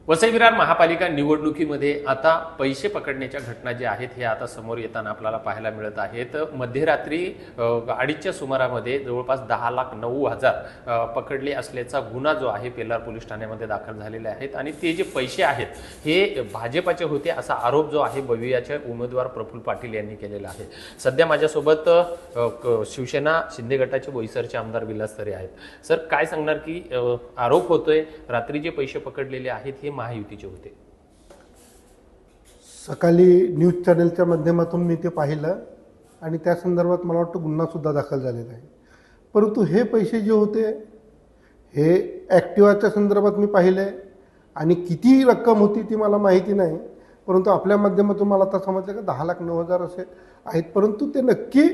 वसई विरार महापालिका निवडणुकीमध्ये आता पैसे पकडण्याच्या घटना ज्या आहेत हे आता समोर येताना आपल्याला पाहायला मिळत आहेत। मध्यरात्री 2:30च्या सुमारामध्ये जवळपास 10,09,000 पकडले असल्याचा गुन्हा जो आहे पेल्लार पोलीस ठाण्यामध्ये दाखल झालेले आहेत आणि ते जे पैसे आहेत हे भाजपाचे होते असा आरोप जो आहे बवियाचे उमेदवार प्रफुल्ल पाटील यांनी केलेला आहे। सध्या माझ्यासोबत शिवसेना शिंदे गटाचे बोईसरचे आमदार विलास तरे आहेत। सर, काय सांगणार की आरोप होतोय रात्री जे पैसे पकडलेले आहेत हे महायुतीचे होते? सकाळी न्यूज चॅनलच्या माध्यमातून मी ते पाहिलं आणि त्या संदर्भात मला वाटतं गुन्हासुद्धा दाखल झालेला आहे। परंतु हे पैसे जे होते हे ॲक्टिवाच्या संदर्भात मी पाहिले आणि किती रक्कम होती ती मला माहिती नाही, परंतु आपल्या माध्यमातून मला आता समजलं की 10,09,000 असे आहेत। परंतु ते नक्की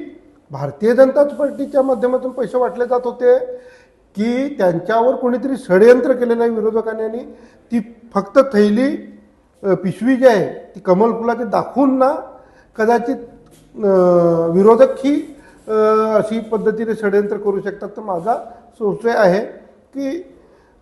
भारतीय जनता पार्टीच्या माध्यमातून पैसे वाटले जात होते की त्यांच्यावर कोणीतरी षडयंत्र केलेलं आहे विरोधकांनी आणि ती फक्त थैली पिशवी जी आहे ती कमल फुलाची दाखवून ना कदाचित विरोधक ही अशी पद्धतीने षडयंत्र करू शकतात। तर माझा संशय आहे की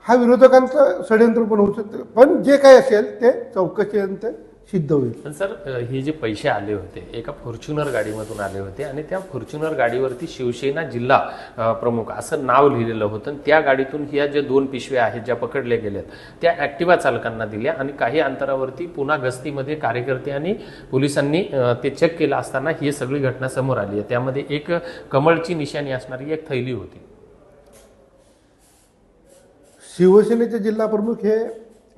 हा विरोधकांचं षडयंत्र पण होऊ शकतं, पण जे काय असेल ते चौकशीनंतर सिद्ध होईल। पण सर, हे जे पैसे आले होते एका फॉर्च्युनर गाडीमधून आले होते आणि त्या फॉर्च्युनर गाडीवरती शिवसेना जिल्हा प्रमुख असं नाव लिहिलेलं होतं। त्या गाडीतून ह्या जे 2 पिशव्या आहेत ज्या पकडल्या गेल्यात त्या ॲक्टिवा चालकांना दिल्या आणि काही अंतरावरती पुन्हा गस्तीमध्ये कार्यकर्ते आणि पोलिसांनी ते चेक केलं असताना ही सगळी घटना समोर आली आहे। त्यामध्ये एक कमळची निशाणी असणारी एक थैली होती। शिवसेनेचे जिल्हा प्रमुख हे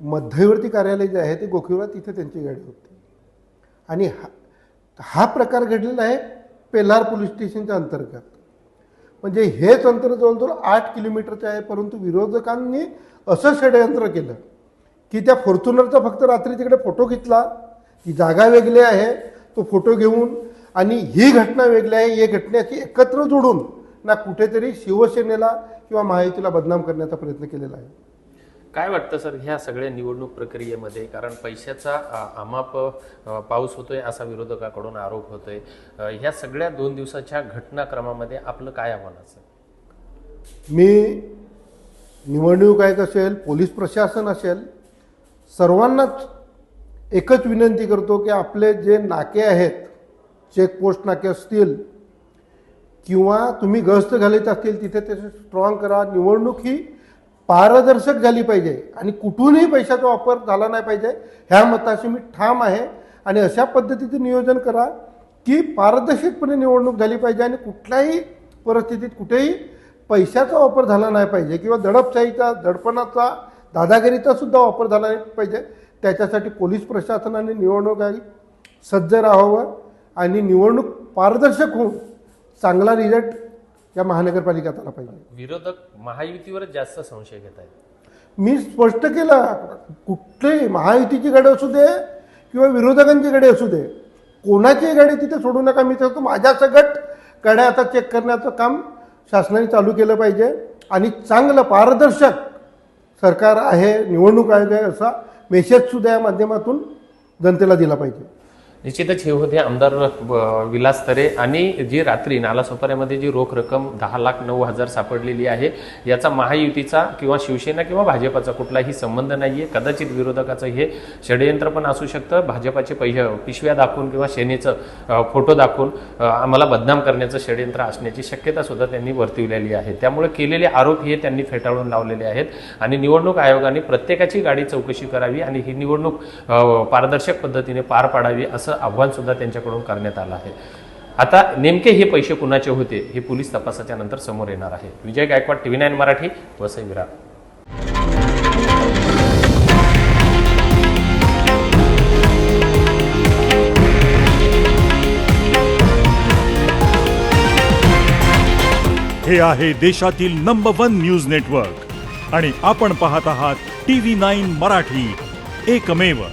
मध्यवर्ती कार्यालय जे आहे ते गोखिवरा तिथे त्यांची गाडी होती आणि हा प्रकार घडलेला आहे पेल्लार पोलीस स्टेशनच्या अंतर्गत। म्हणजे हेच अंतर जवळजवळ 8 किलोमीटरचे आहे, परंतु विरोधकांनी असं षडयंत्र केलं की त्या फॉर्च्युनरचा फक्त रात्री तिकडे फोटो घेतला, ती जागा वेगळी आहे तो फोटो घेऊन आणि ही घटना वेगळी आहे हे घटनेची एकत्र जोडून ना कुठेतरी शिवसेनेला किंवा महायुतीला बदनाम करण्याचा प्रयत्न केलेला आहे। काय वाटतं सर ह्या सगळ्या निवडणूक प्रक्रियेमध्ये, कारण पैशाचा अमाप पाऊस होतोय असा विरोधकाकडून आरोप होतोय, ह्या सगळ्या 2 दिवसाच्या घटनाक्रमामध्ये आपलं काय आव्हान असेल? मी निवडणूक आयोग असेल, पोलीस प्रशासन असेल, सर्वांनाच एकच विनंती करतो की आपले जे नाके आहेत, चेकपोस्ट नाके असतील किंवा तुम्ही गस्त घालत असतील तिथे ते स्ट्रॉंग करा। निवडणूक ही पारदर्शक झाली पाहिजे आणि कुठूनही पैशाचा वापर झाला नाही पाहिजे ह्या मताशी मी ठाम आहे आणि अशा पद्धतीचं नियोजन करा की पारदर्शकपणे निवडणूक झाली पाहिजे आणि कुठल्याही परिस्थितीत कुठेही पैशाचा वापर झाला नाही पाहिजे किंवा दडपशाहीचा, दडपणाचा, दादागिरीचा सुद्धा वापर झाला नाही पाहिजे। त्याच्यासाठी पोलीस प्रशासनाने निवडणूक आयोग सज्ज राहावं आणि निवडणूक पारदर्शक होऊन चांगला रिझल्ट या महानगरपालिकेत आला पाहिजे। विरोधक महायुतीवरच जास्त संशय घेत आहेत। मी स्पष्ट केलं, कुठलीही महायुतीची गाडी असू दे किंवा विरोधकांची गाडी असू दे, कोणाची गाडी तिथे सोडू नका। मी सांगतो माझ्या सगट गाड्या आता चेक करण्याचं काम शासनाने चालू केलं पाहिजे आणि चांगलं पारदर्शक सरकार आहे, निवडणूक आयोग आहे असा मेसेजसुद्धा या माध्यमातून जनतेला दिला पाहिजे। निश्चितच हे होते आमदार विलास तरे आणि जी रात्री नालासोपाऱ्यामध्ये जी रोख रक्कम 10,09,000 सापडलेली आहे याचा महायुतीचा किंवा शिवसेना किंवा भाजपाचा कुठलाही संबंध नाही आहे। कदाचित विरोधकाचं हे षडयंत्र पण असू शकतं, भाजपाचे पिशव्या दाखवून किंवा सेनेचं फोटो दाखवून आम्हाला बदनाम करण्याचं षडयंत्र असण्याची शक्यता सुद्धा त्यांनी वर्तवलेली आहे। त्यामुळे केलेले आरोप हे त्यांनी फेटाळून लावलेले आहेत आणि निवडणूक आयोगाने प्रत्येकाची गाडी चौकशी करावी आणि ही निवडणूक पारदर्शक पद्धतीने पार पाडावी असं आव्हान सुद्धा त्यांच्याकडून करण्यात आलं आहे। आता नेमके हे पैसे कुणाचे होते हे पोलीस तपासाच्या नंतर समोर येणार आहे। विजय गायकवाड, TV9 मराठी, वसई विरार। हे आहे देशातील नंबर 1 न्यूज नेटवर्क आणि आपण पाहत आहात TV9 मराठी, एकमेव।